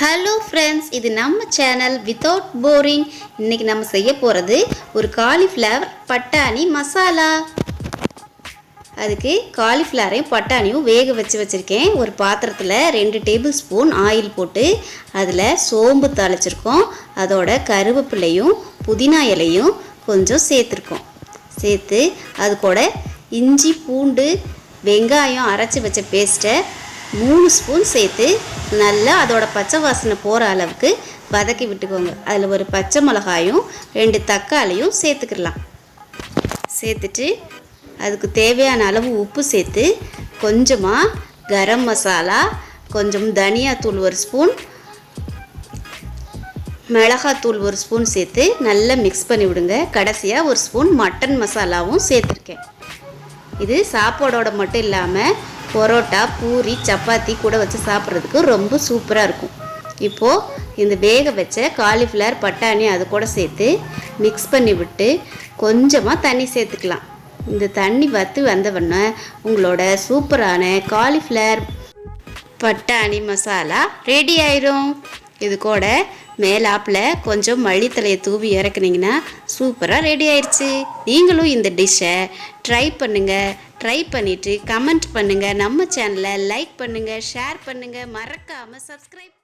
Hello friends, இது நம்ம channel without boring. இன்றைக்கி நம்ம செய்ய போகிறது ஒரு காலிஃப்ளவர் பட்டாணி மசாலா. அதுக்கு காலிஃப்ளவரையும் பட்டாணியும் வேக வச்சுருக்கேன். ஒரு பாத்திரத்தில் 2 டேபிள் ஸ்பூன் ஆயில் போட்டு அதில் சோம்பு தாளிச்சிருக்கோம். அதோட கருவேப்பிலையும் புதினா இலையும் கொஞ்சம் சேர்த்துருக்கோம். சேர்த்து அது கூட இஞ்சி பூண்டு வெங்காயம் அரைச்சி வச்ச பேஸ்ட்டை 3 ஸ்பூன் சேர்த்து நல்லா அதோட பச்சை வாசனை போகிற அளவுக்கு வதக்கி விட்டுக்கோங்க. அதில் ஒரு பச்சை மிளகாயும் 2 தக்காளியும் சேர்த்துக்கிடலாம். சேர்த்துட்டு அதுக்கு தேவையான அளவு உப்பு சேர்த்து கொஞ்சமாக கரம் மசாலா, கொஞ்சம் தனியாத்தூள் 1 ஸ்பூன், மிளகாத்தூள் 1 ஸ்பூன் சேர்த்து நல்லா மிக்ஸ் பண்ணி விடுங்க. கடைசியாக 1 ஸ்பூன் மட்டன் மசாலாவும் சேர்த்துருக்கேன். இது சாப்பாடோட மட்டும் இல்லாமல் பரோட்டா, பூரி, சப்பாத்தி கூட வச்சு சாப்பிட்றதுக்கு ரொம்ப சூப்பராக இருக்கும். இப்போது இந்த வேக வச்ச காலிஃப்ளவர் பட்டாணி அது கூட சேர்த்து மிக்ஸ் பண்ணி விட்டு கொஞ்சமாக தண்ணி சேர்த்துக்கலாம். இந்த தண்ணி வந்தவொடனே உங்களோட சூப்பரான காலிஃப்ளவர் பட்டாணி மசாலா ரெடி ஆயிரும். இது கூட மேலாப்பில் கொஞ்சம் மல்லித்தலையை தூவி இறக்குனீங்கன்னா சூப்பராக ரெடி ஆயிடுச்சு. நீங்களும் இந்த டிஷ்ஷை ட்ரை பண்ணுங்கள். ட்ரை பண்ணிவிட்டு கமெண்ட் பண்ணுங்கள். நம்ம சேனலை லைக் பண்ணுங்கள், ஷேர் பண்ணுங்கள், மறக்காமல் சப்ஸ்கிரைப்